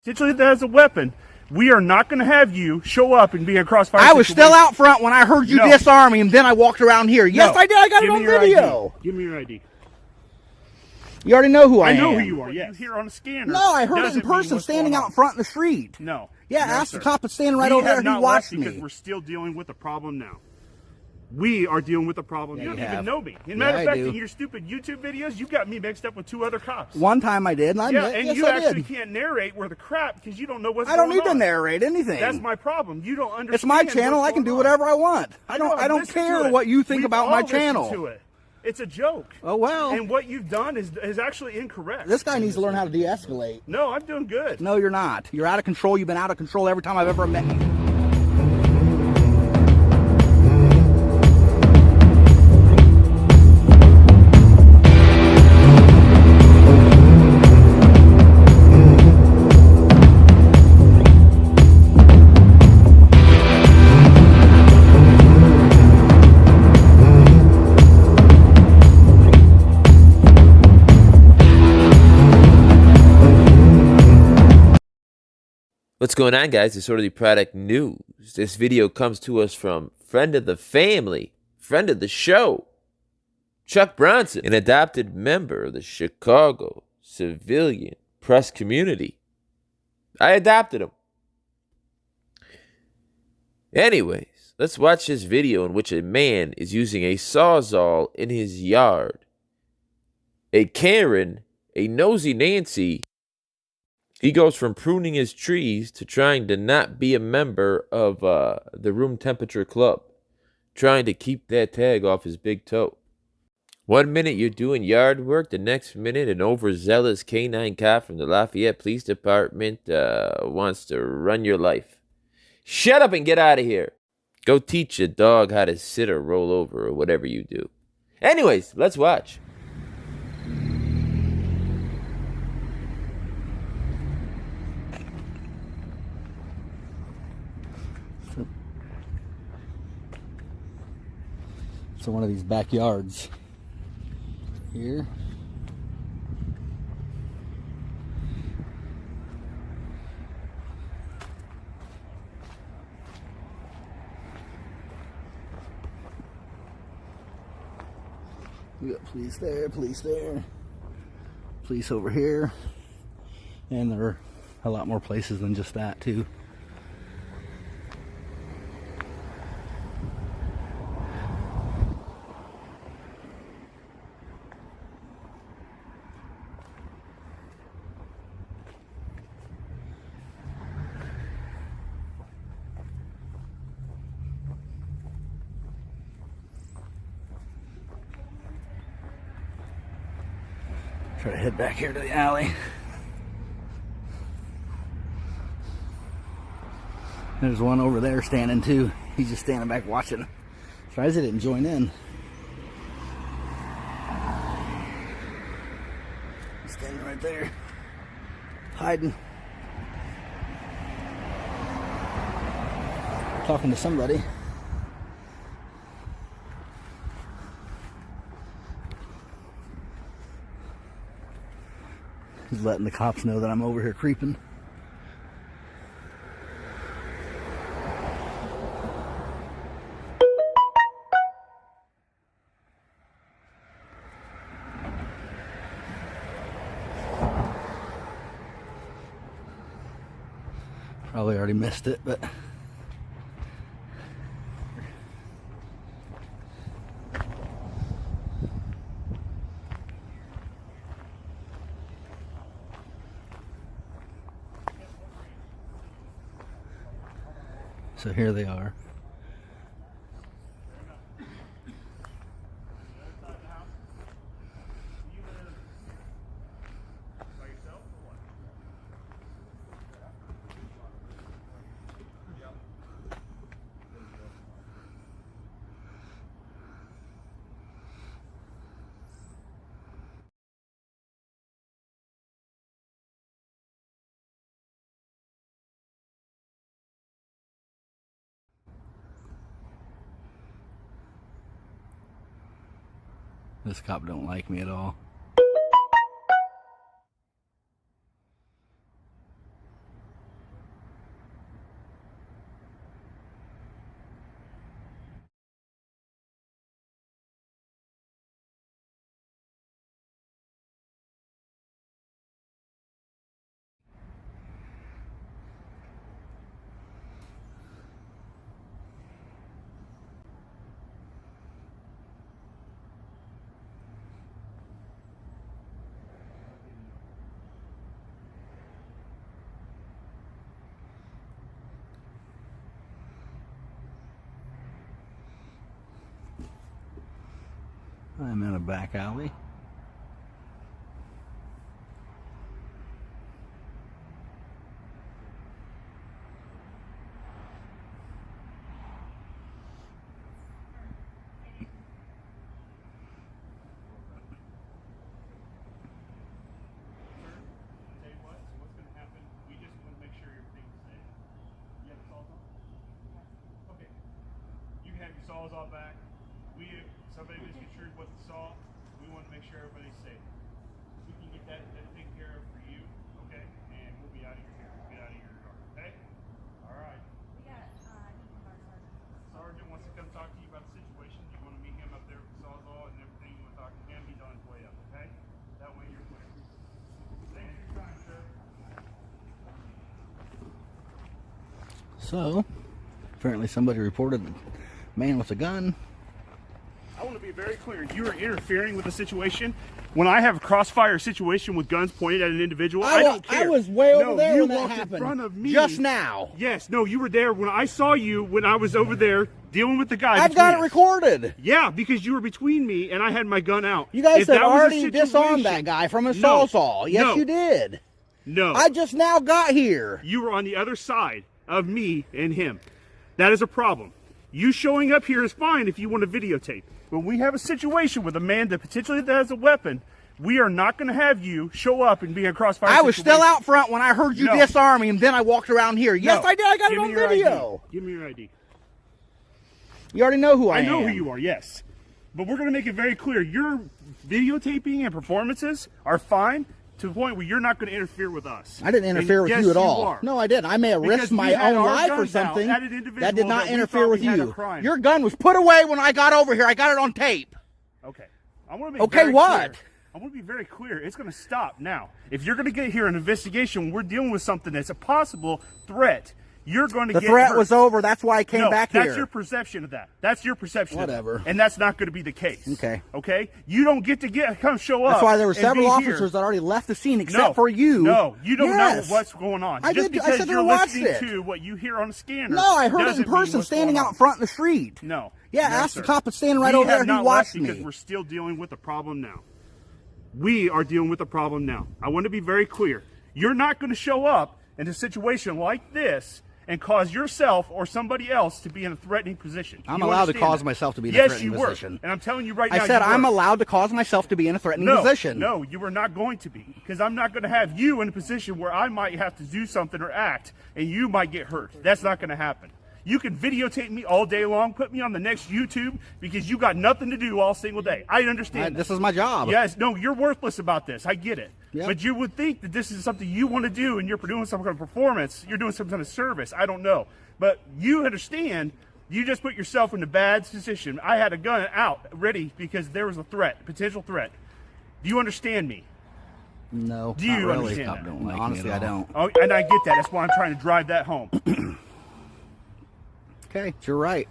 Potentially that has a weapon. We are not going to have you show up and be a crossfire. I was still out front when I heard you disarm him, and then I walked around here. Yes, I did. I got it on video. Give me your ID. You already know who I am. I know who you are. Yes. You here on a scanner. No, I heard it in person standing out front in the street. No. Yeah, ask the cop that's standing right over there who watched me. Because we're still dealing with the problem now. We are dealing with the problem. Yeah, you don't even know me. As a matter of fact, in your stupid YouTube videos, you've got me mixed up with 2 other cops. One time I did, and I admit, and you actually can't narrate where the crap because you don't know what's going on. I don't need to narrate anything. That's my problem. You don't understand. It's my channel. I can do whatever I want. I don't care what you think about my channel. It's a joke. Oh, well. And what you've done is actually incorrect. This guy needs to learn how to de-escalate. No, I'm doing good. No, you're not. You're out of control. You've been out of control every time I've ever met you. What's going on, guys? It's Disorderly Product News. This video comes to us from friend of the family, friend of the show, Chuck Bronson, an adopted member of the Chicago civilian press community. I adopted him. Anyways, let's watch this video in which a man is using a sawzall in his yard. A Karen, a nosy Nancy. He goes from pruning his trees to trying to not be a member of the room temperature club. Trying to keep that tag off his big toe. 1 minute you're doing yard work, the next minute an overzealous canine cop from the Lafayette Police Department wants to run your life. Shut up and get out of here. Go teach a dog how to sit or roll over or whatever you do. Anyways, let's watch. So one of these backyards here. We got police there, police over here, and there are a lot more places than just that too. Try to head back here to the alley. There's one over there standing too. He's just standing back watching. Surprised he didn't join in. He's standing right there, hiding. Talking to somebody. He's letting the cops know that I'm over here creeping. Probably already missed it, but so here they are. This cop don't like me at all. I'm in a back alley. Saws all back. Somebody misconstrued what the saw. We want to make sure everybody's safe. We can get that taken care of for you, okay? And we'll be out of your hair. We'll get out of your yard, okay? All right. We got Sergeant wants to come talk to you about the situation. You want to meet him up there with the sawzall and everything. You want to talk to him. He's on his way up, okay? That way you're clear. Thanks for your time, sir. So, apparently somebody reported a man with a gun. I want to be very clear. You are interfering with the situation. When I have a crossfire situation with guns pointed at an individual, I don't care. I was way over there you when that walked happened. in front of me. Just now. Yes, no, you were there when I saw you when I was over there dealing with the guy. I've got it recorded. Yeah, because you were between me and I had my gun out. You guys If said that was a already situation- disarmed that guy from a No, sawzall. Yes, no, you did. No. I just now got here. You were on the other side of me and him. That is a problem. You showing up here is fine if you want to videotape. When we have a situation with a man that potentially has a weapon, we are not going to have you show up and be in a crossfire I was situation. still out front when I heard you disarm him. Then I walked around here. Yes, No. I did. I got Give it me on your video. ID. Give me your ID. You already know who I am. I know who you are, yes. But we're going to make it very clear. Your videotaping and performances are fine to the point where you're not going to interfere with us. I didn't interfere with yes, you at all. are. No, I didn't. I may have Because risked we my had own our life or guns out something. at an individual That did not that we interfere thought with we had a you. crime. Your gun was put away when I got over here. I got it on tape. Okay. I want to be Okay, very what? clear. I want to be very clear. It's going to stop now. If you're going to get here an investigation, we're dealing with something that's a possible threat. You're going to The get threat hurt. was over. That's why I came No, back that's here. your perception of that. That's your perception. Whatever. Of that. And that's not going to be the case. Okay. Okay. You don't get to come show up. That's why there were and several be officers here. that already left the scene, except No, for you. No, you don't Yes. know what's going on. I Just did. I because said you're I watched listening it. to what you hear on the scanner. No, I heard it in doesn't mean person, what's standing going out on. front in the street. No. Yeah, no, ask sir. the cop that's standing right We over there. have He not watched left because me. we're still dealing with the problem now. We are dealing with the problem now. I want to be very clear. You're not going to show up in a situation like this and cause yourself or somebody else to be in a threatening position. I'm You allowed to understand cause that? myself to be in a yes, threatening you were. position. And I'm telling you right now, I said you I'm were. allowed to cause myself to be in a threatening No, position. no, you are not going to be, because I'm not going to have you in a position where I might have to do something or act, and you might get hurt. That's not going to happen. You can videotape me all day long, put me on the next YouTube, because you got nothing to do all single day. I understand. This is my job. Yes, no, you're worthless about this. I get it. Yep. But you would think that this is something you want to do, and you're doing some kind of performance. You're doing some kind of service. I don't know. But you understand, you just put yourself in a bad position. I had a gun out, ready, because there was a threat, potential threat. Do you understand me? No. Do you not really. understand Cop that? don't like me Honestly, at I all. don't. Oh, and I get that. That's why I'm trying to drive that home. Okay, you're right.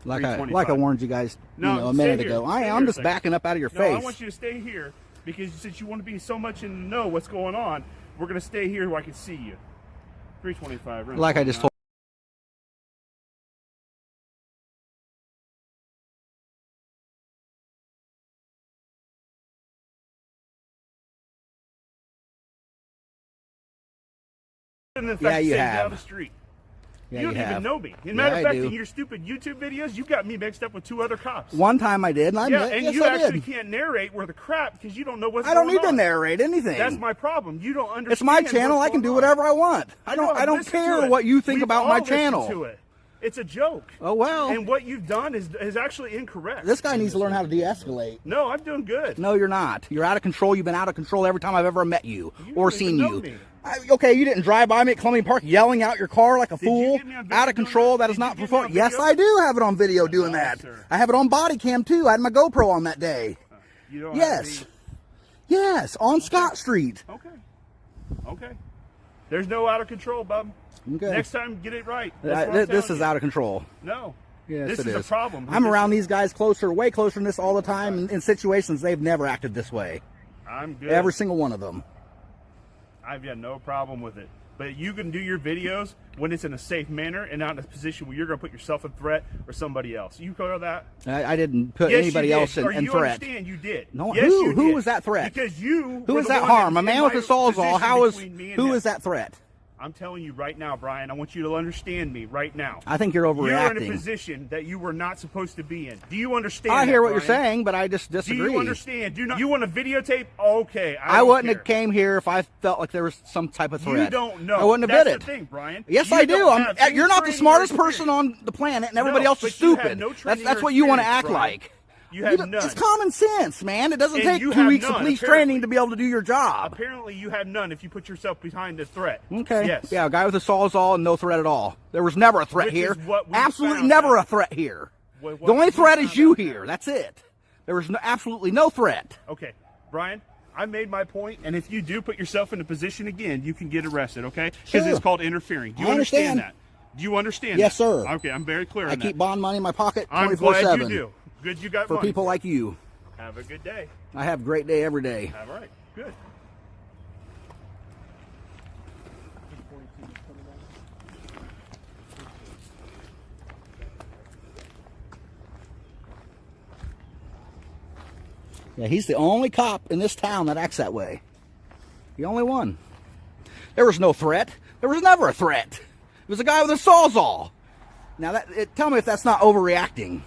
Like I 325. warned you guys No, a minute stay here. ago. Stay I'm here a just second. backing up out of your No, face. I want you to stay here, because since you want to be so much in the know what's going on, we're going to stay here where I can see you. 325. Like I just told And in fact, Yeah, you sitting have. down the street. Yeah, you don't you even have. know me. As a Yeah, matter I of fact, do. in your stupid YouTube videos, you got me mixed up with 2 other cops. One time I did, and I yeah, admit, and yes, you I actually did. can't narrate where the crap, because you don't know what's I going don't on. need to narrate anything. That's my problem. You don't understand. It's my channel. what's I can going do on. whatever I want. I know, don't listen to care it. what you think We've about all my listened channel. to it. It's a joke. Oh well. And what you've done is actually incorrect. This guy needs to learn how to de-escalate. No, I'm doing good. No, you're not. You're out of control. You've been out of control every time I've ever met you You or don't seen even know you. me. Okay, you didn't drive by me at Columbia Park yelling out your car like a Did you fool. get me on video Out of doing control. that? That is Did you not get me on performance. Yes, video? I do have it on video doing No, that. sir. I have it on body cam too. I had my GoPro on that day. You don't Yes. have Yes, on Scott Street. any... Okay. There's no out of control, bub. Okay. Next time, get it right. That's what I'm This telling is you. out of control. No. Yes, this it is a is. problem. I'm around these guys way closer than this all the time in situations they've never acted this way. I'm good. Every single one of them. I've got no problem with it. But you can do your videos when it's in a safe manner and not in a position where you're going to put yourself in threat or somebody else. You cover that? I didn't put Yes, anybody you did. else in Or threat. you understand you did. No, yes, who? you Who did. was that threat? Because you. Who were is the that one harm? was A man in with my a sawzall. position How is? between me and Who them. is that threat? I'm telling you right now, Brian, I want you to understand me right now. I think you're overreacting. You're in a position that you were not supposed to be in. Do you understand I hear what Brian? you're saying, but I just disagree. Do you understand? You want to videotape? Okay. I don't wouldn't care. have came here if I felt like there was some type of threat. You don't know. I wouldn't have That's did it. The thing, Brian. Yes, You I do. don't have any You're not the training or smartest experience. person on the planet, and everybody No, else is but you have stupid. no training That's or what you want to experience, act Brian. like. You have none. It's common sense, man. It doesn't And take you 2 have weeks of none, police apparently. training to be able to do your job. Apparently, you have none if you put yourself behind a threat. Okay. Yes. Yeah, a guy with a sawzall and no threat at all. There was never a threat Which here. is what we Absolutely found never out. a threat here. What The only we threat found is you out here. now. That's it. There was absolutely no threat. Okay, Brian, I made my point, and if you do put yourself in a position again, you can get arrested, okay? Because Sure. it's called interfering. Do you I understand. that? Do you understand Yes, that? sir. Okay, I'm very clear I on that. keep bond money in my pocket I'm 24/7. glad you do. Good you got For money. people like you. Have a good day. I have a great day every day. All right, good. Yeah, he's the only cop in this town that acts that way. The only one. There was no threat. There was never a threat. It was a guy with a sawzall. Now, tell me if that's not overreacting.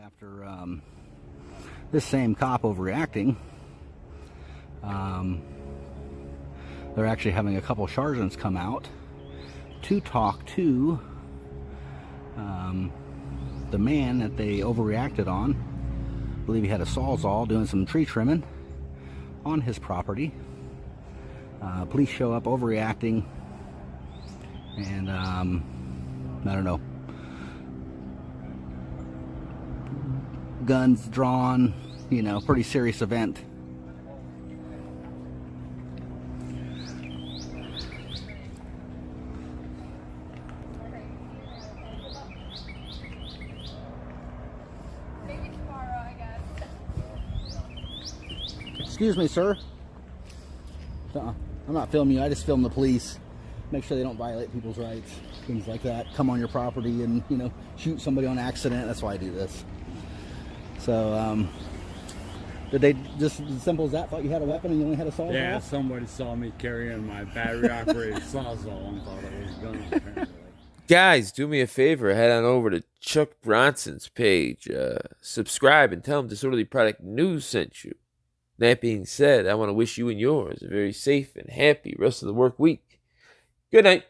After this same cop overreacting, they're actually having a couple sergeants come out to talk to the man that they overreacted on. I believe he had a sawzall doing some tree trimming on his property. Police show up overreacting, and I don't know, guns drawn, you know, pretty serious event. Maybe tomorrow, I guess. Excuse me, sir. I'm not filming you. I just film the police. Make sure they don't violate people's rights, things like that. Come on your property and, you know, shoot somebody on accident. That's why I do this. So, did they just as simple as that thought you had a weapon and you only had a sawzall? Yeah, somebody saw me carrying my battery-operated sawzall and thought it was a gun, apparently. Guys, do me a favor. Head on over to Chuck Bronson's page. Subscribe and tell him Disorderly Product News sent you. That being said, I want to wish you and yours a very safe and happy rest of the work week. Good night.